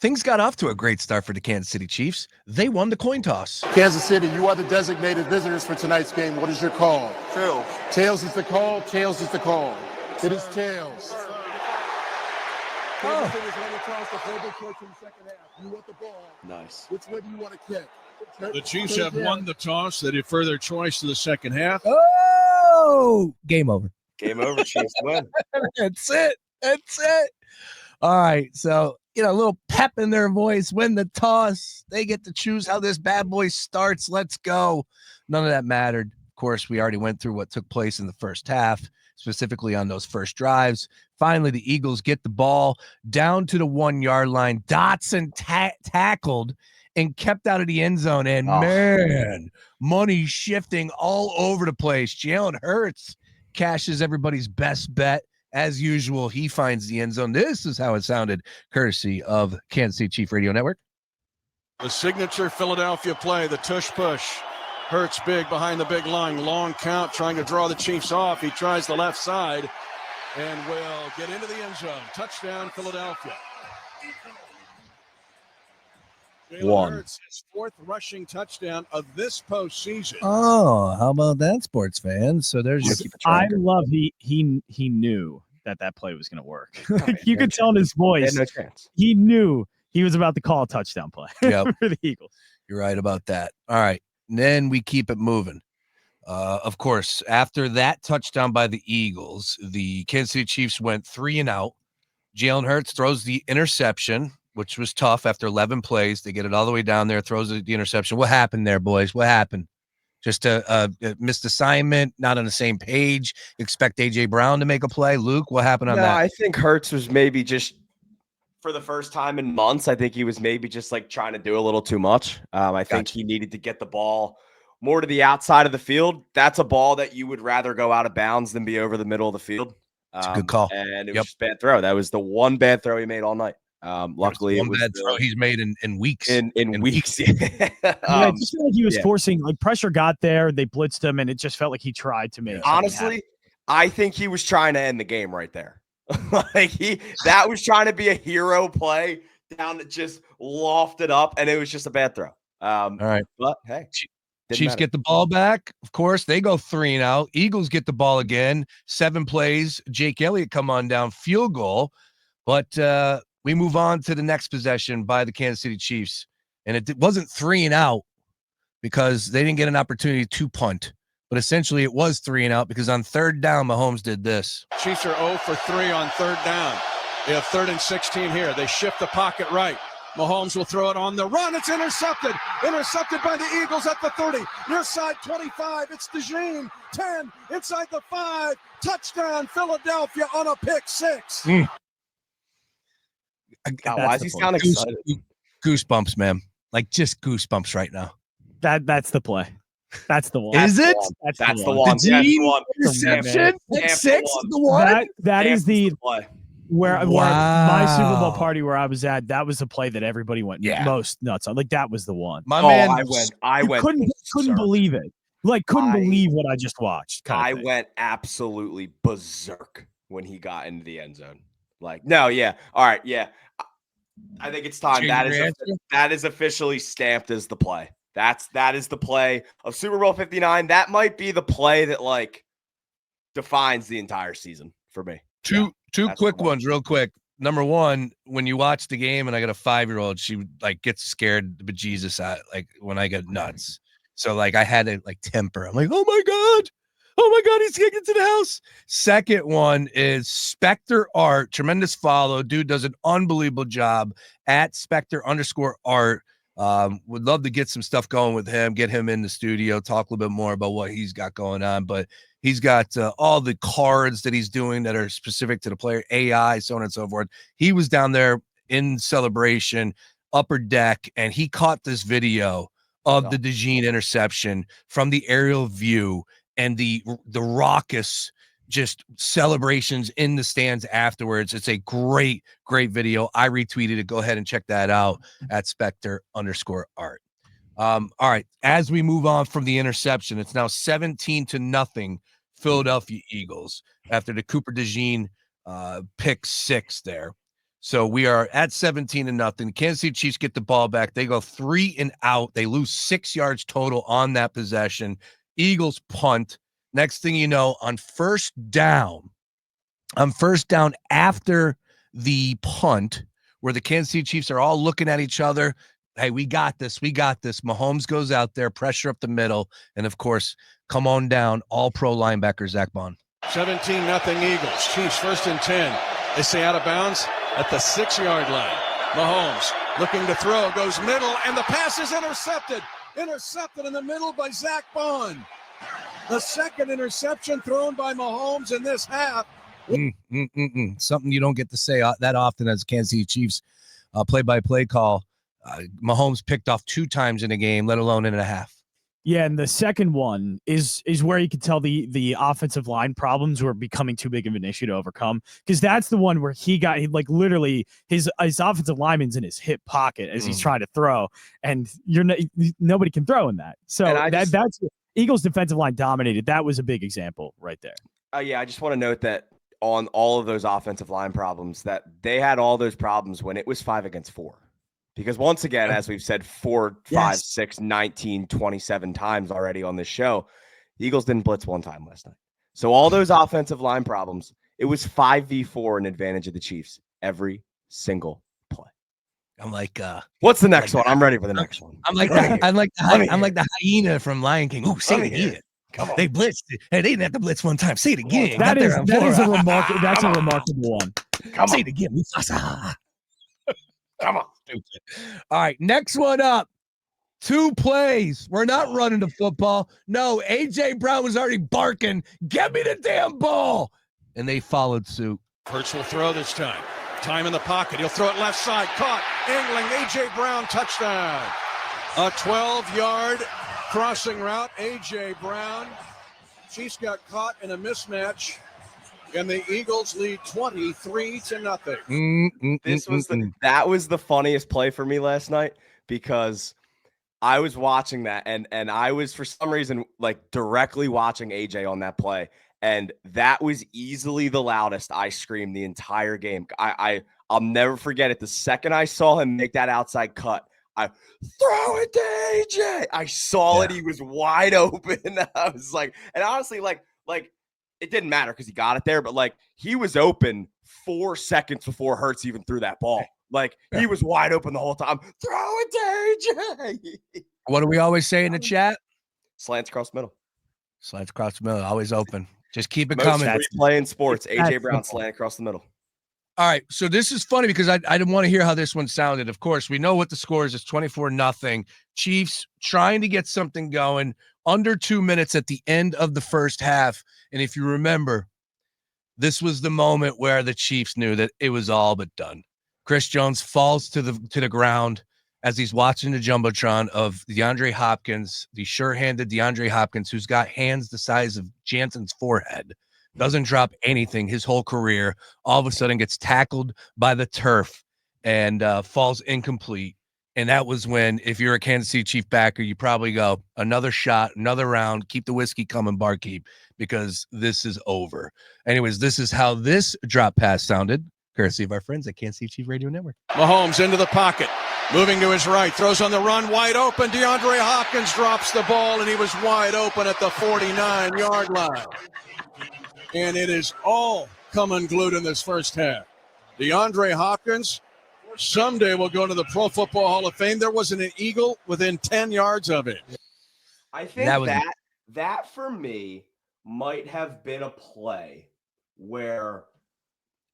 Things got off to a great start for the Kansas City Chiefs. They won the coin toss. Kansas City, you are the designated visitors for tonight's game. What is your call? Tails. Tails is the call. Tails is the call. It is tails. Kansas City is going to toss the further coach in the second half. You want the ball. Nice. Which way do you want to kick? The Chiefs have won the toss. They defer their choice to the second half. Oh, game over. Game over. Chiefs win. That's it. That's it. All right. So, a little pep in their voice. Win the toss. They get to choose how this bad boy starts. Let's go. None of that mattered. Of course, we already went through what took place in the first half, specifically on those first drives. Finally, the Eagles get the ball down to the 1 yard line. Dotson tackled and kept out of the end zone. And man, money shifting all over the place. Jalen Hurts cashes everybody's best bet. As usual, he finds the end zone. This is how it sounded, courtesy of Kansas City Chief Radio Network. The signature Philadelphia play, the tush push. Hurts big behind the big line. Long count, trying to draw the Chiefs off. He tries the left side and will get into the end zone. Touchdown, Philadelphia. Jalen Hurts, his fourth rushing touchdown of this postseason. Oh, how about that, sports fans? So there's your I love he knew that play was going to work. You could tell in his voice. No chance. He knew he was about to call a touchdown play Yep. for the Eagles. You're right about that. All right. And then we keep it moving. Of course, after that touchdown by the Eagles, the Kansas City Chiefs went 3 and out. Jalen Hurts throws the interception, which was tough after 11 plays. They get it all the way down there, throws the interception. What happened there, boys? What happened? Just a missed assignment, not on the same page. Expect A.J. Brown to make a play. Luke, what happened on that? I think Hurts was maybe just, for the first time in months, I think he was maybe just like trying to do a little too much. I think he needed to get the ball more to the outside of the field. That's a ball that you would rather go out of bounds than be over the middle of the field. It's a good call. And it was just a bad throw. That was the one bad throw he made all night. Luckily, it was bad throw he's made in weeks. In weeks. Yeah. I just feel like he was forcing, like, pressure got there. They blitzed him, and it just felt like he tried to make. Honestly, I think he was trying to end the game right there. That was trying to be a hero play down that just lofted up, and it was just a bad throw. All right, but hey, Chiefs get the ball back. Of course, they go 3 and out. Eagles get the ball again. 7 plays. Jake Elliott come on down, field goal, but we move on to the next possession by the Kansas City Chiefs, and it wasn't 3 and out because they didn't get an opportunity to punt. But essentially, it was 3 and out because on third down, Mahomes did this. Chiefs are 0 for 3 on third down. They have 3rd and 16 here. They shift the pocket right. Mahomes will throw it on the run. It's intercepted. Intercepted by the Eagles at the 30. Near side 25. It's DeJean. 10. Inside the 5. Touchdown, Philadelphia on a pick 6. God, why is he sound excited? Goosebumps, man. Like just goosebumps right now. That's the play. That's the one. Is it? That's the one. Interception. 6 is the one. That is the play. Where my Super Bowl party where I was at, that was the play that everybody went most nuts on. Like, that was the one. My man, I went. Couldn't believe it. Like, couldn't believe what I just watched. I went absolutely berserk when he got into the end zone. Like, no, yeah, all right, yeah. I think it's time. That is officially stamped as the play. That is the play of Super Bowl 59. That might be the play that like defines the entire season for me. Two quick ones, real quick. Number one, when you watch the game, and I got a 5-year-old, she like gets scared the bejesus out, like when I get nuts. So like I had to like temper. I'm like, oh my god, he's getting into the house. Second one is Spectre Art, tremendous follow. Dude does an unbelievable job at Spectre_Art. Would love to get some stuff going with him, get him in the studio, talk a little bit more about what he's got going on. But he's got all the cards that he's doing that are specific to the player, AI, so on and so forth. He was down there in celebration, upper deck, and he caught this video of the DeJean interception from the aerial view and the raucous just celebrations in the stands afterwards. It's a great video. I retweeted it. Go ahead and check that out at Spectre_Art. All right. As we move on from the interception, it's now 17-0 Philadelphia Eagles after the Cooper DeJean pick 6 there. So we are at 17-0. Kansas City Chiefs get the ball back. They go 3 and out. They lose 6 yards total on that possession. Eagles punt. Next thing you know, on first down after the punt, where the Kansas City Chiefs are all looking at each other. Hey, we got this. We got this. Mahomes goes out there, pressure up the middle. And of course, come on down, all pro linebacker, Zach Bond. 17-0 Eagles. Chiefs 1st and 10. They stay out of bounds at the 6-yard line. Mahomes looking to throw, goes middle, and the pass is intercepted. Intercepted in the middle by Zach Bond. The second interception thrown by Mahomes in this half. Something you don't get to say that often as Kansas City Chiefs play-by-play call. Mahomes picked off 2 times in a game, let alone in a half. Yeah, and the second one is where you can tell the offensive line problems were becoming too big of an issue to overcome, because that's the one where he literally his offensive lineman's in his hip pocket as he's trying to throw, and nobody can throw in that. So that's Eagles defensive line dominated. That was a big example right there. Yeah, I just want to note that on all of those offensive line problems, that they had all those problems when it was 5 against 4. Because once again, as we've said 4, 5, 6, 19, 27 times already on this show, the Eagles didn't blitz 1 time last night. So all those offensive line problems, it was 5v4 in advantage of the Chiefs every single play. I'm like, what's the next one? I'm ready for the next one. I'm like the hyena from Lion King. Ooh, say it again. Come on. They blitzed it. Hey, they didn't have to blitz 1 time. Say it again. That is a remarkable one. Say it again. Mufasa. Come on. Stupid. All right, next one up. 2 plays. We're not running the football. No, A.J. Brown was already barking, get me the damn ball. And they followed suit. Hurts will throw this time. Time in the pocket. He'll throw it left side. Caught. Angling. A.J. Brown, touchdown. A 12-yard crossing route. A.J. Brown. Chiefs got caught in a mismatch, and the Eagles lead 23-0. That was the funniest play for me last night, because I was watching that and I was, for some reason, like directly watching AJ on that play, and that was easily the loudest I screamed the entire game. I'll never forget it. The second I saw him make that outside cut, I throw it to AJ. I saw it. He was wide open. I was like, and honestly, like it didn't matter because he got it there, but like he was open 4 seconds before Hurts even threw that ball. Like he was wide open the whole time. Throw it to AJ. What do we always say in the chat? Slants across the middle. Slants across the middle. Always open. Just keep it Most coming. free play in sports. AJ Brown slant across the middle. All right, so this is funny because I didn't want to hear how this one sounded. Of course, we know what the score is. It's 24-0. Chiefs trying to get something going. Under 2 minutes at the end of the first half. And if you remember, this was the moment where the Chiefs knew that it was all but done. Chris Jones falls to the ground as he's watching the Jumbotron of DeAndre Hopkins, the sure-handed DeAndre Hopkins, who's got hands the size of Jansen's forehead. Doesn't drop anything his whole career, all of a sudden gets tackled by the turf and falls incomplete. And that was when, if you're a Kansas City Chief backer, you probably go, another shot, another round, keep the whiskey coming, barkeep, because this is over. Anyways, this is how this drop pass sounded, courtesy of our friends at Kansas City Chief Radio Network. Mahomes into the pocket, moving to his right, throws on the run, wide open. DeAndre Hopkins drops the ball, and he was wide open at the 49-yard line. And it is all come unglued in this first half. DeAndre Hopkins someday will go to the Pro Football Hall of Fame. There wasn't an Eagle within 10 yards of it. I think that for me might have been a play where,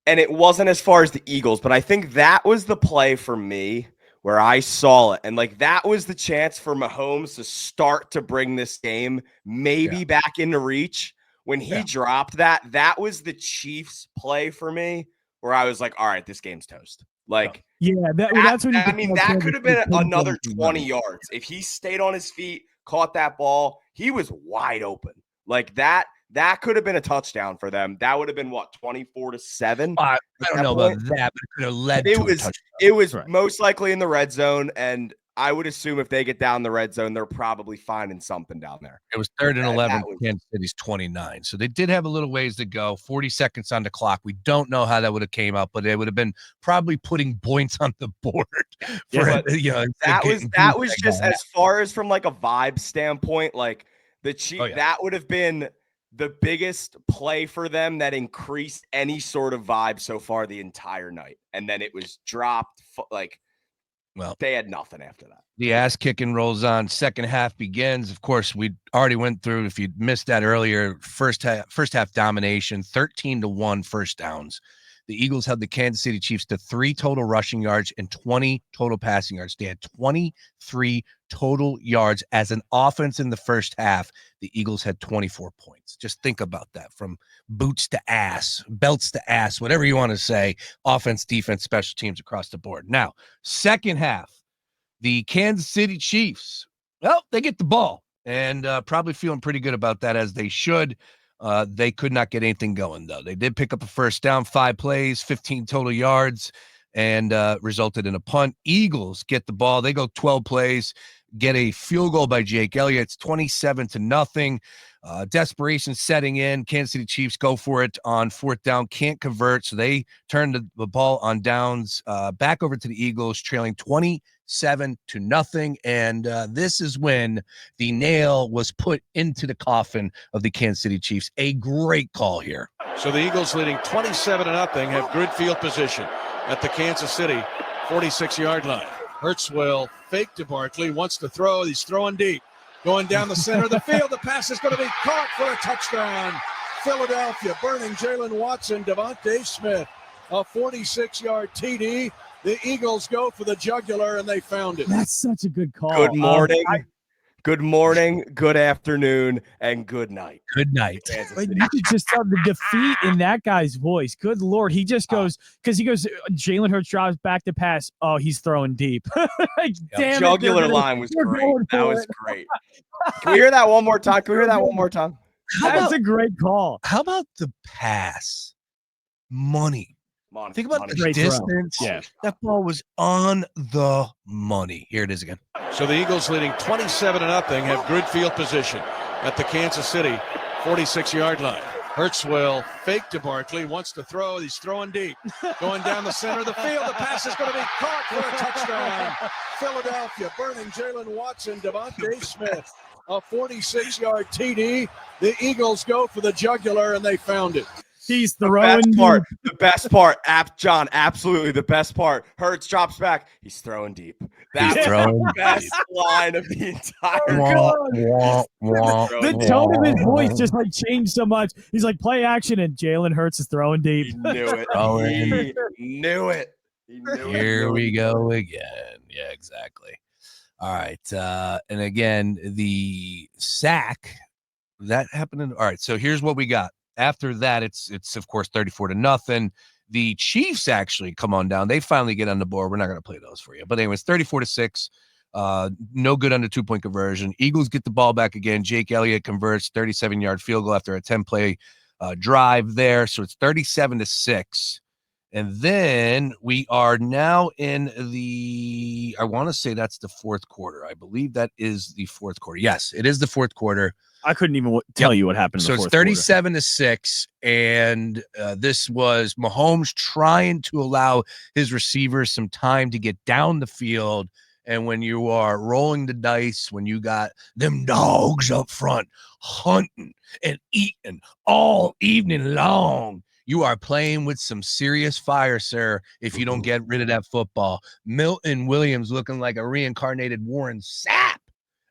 and it wasn't as far as the Eagles, but I think that was the play for me where I saw it. And like that was the chance for Mahomes to start to bring this game maybe back into reach. When he dropped that was the Chiefs play for me where I was like, all right, this game's toast. Like, that's when that could have been another 20 yards. If he stayed on his feet, caught that ball, he was wide open. Like that could have been a touchdown for them. That would have been what, 24-7? I don't know about that, but it could have led to a touchdown. It was most likely in the red zone, and I would assume if they get down the red zone, they're probably finding something down there. It was 3rd and 11. was- Kansas City's 29. So they did have a little ways to go. 40 seconds on the clock. We don't know how that would have came out, but it would have been probably putting points on the board. That was just as far as from like a vibe standpoint, like the Chiefs. That would have been the biggest play for them that increased any sort of vibe so far the entire night, and then it was dropped. Well, they had nothing after that. The ass kicking rolls on. Second half begins. Of course, we already went through. If you missed that earlier, first half domination, 13-1 first downs. The Eagles held the Kansas City Chiefs to 3 total rushing yards and 20 total passing yards. They had 23 total yards as an offense in the first half. The Eagles had 24 points. Just think about that, from boots to ass, belts to ass, whatever you want to say. Offense, defense, special teams across the board. Now, second half, the Kansas City Chiefs, well, they get the ball and probably feeling pretty good about that, as they should. They could not get anything going, though. They did pick up a first down, 5 plays, 15 total yards, and resulted in a punt. Eagles get the ball. They go 12 plays, get a field goal by Jake Elliott. It's 27-0. Desperation setting in. Kansas City Chiefs go for it on 4th down, can't convert, so they turn the ball on downs back over to the Eagles, trailing 27-0. And this is when the nail was put into the coffin of the Kansas City Chiefs. A great call here. So the Eagles, leading 27-0, have grid field position at the Kansas City 46-yard line. Hurts will fake to Barkley, wants to throw. He's throwing deep. Going down the center of the field. The pass is going to be caught for a touchdown. Philadelphia burning Jalen Watson, Devontae Smith, a 46-yard TD. The Eagles go for the jugular, and they found it. That's such a good call. Good morning. Good morning, good afternoon, and good night. Good night. Like, you could just tell the defeat in that guy's voice. Good Lord. He just goes, because he goes, Jalen Hurts drives back to pass. Oh, he's throwing deep. Like, damn jugular line was great. That was great. Can we hear that one more time? That's a great call. How about the pass? Money. Think about the distance. Yeah. That ball was on the money. Here it is again. So the Eagles, leading 27-0, have grid field position at the Kansas City 46-yard line. Hurts will fake to Barkley, wants to throw. He's throwing deep. Going down the center of the field. The pass is going to be caught for a touchdown. Philadelphia burning Jalen Watson, Devontae Smith, a 46-yard TD. The Eagles go for the jugular, and they found it. He's throwing the best part, John, absolutely the best part. Hurts drops back. He's throwing deep. That's the best line of the entire The tone of his voice just like changed so much. He's like, play action, and Jalen Hurts is throwing deep. He knew it. He knew it. Here we go again. Yeah, exactly. All right. And again, the sack that happened. All right. So here's what we got. After that, it's of course 34-0. The Chiefs actually come on down. They finally get on the board. We're not going to play those for you. But anyways, 34-6. No good on the 2-point conversion. Eagles get the ball back again. Jake Elliott converts 37-yard field goal after a 10-play drive there. So it's 37-6. And then we are now in I want to say that's the fourth quarter. I believe that is the fourth quarter. Yes, it is the fourth quarter. I couldn't even tell you what happened. So it's 37-6, and this was Mahomes trying to allow his receivers some time to get down the field. And when you are rolling the dice, when you got them dogs up front hunting and eating all evening long, you are playing with some serious fire, sir, if you don't get rid of that football. Milton Williams looking like a reincarnated Warren Sapp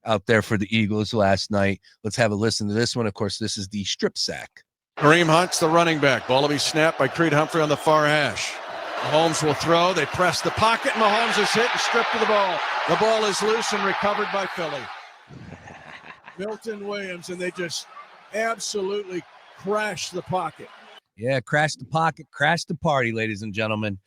out there for the Eagles last night. Let's have a listen to this one. Of course, this is the strip sack. Kareem Hunt's the running back. Ball will be snapped by Creed Humphrey on the far hash. Mahomes will throw. They press the pocket. Mahomes is hit and stripped of the ball. The ball is loose and recovered by Philly. Milton Williams, and they just absolutely crashed the pocket. Yeah, crash the pocket, crash the party, ladies and gentlemen.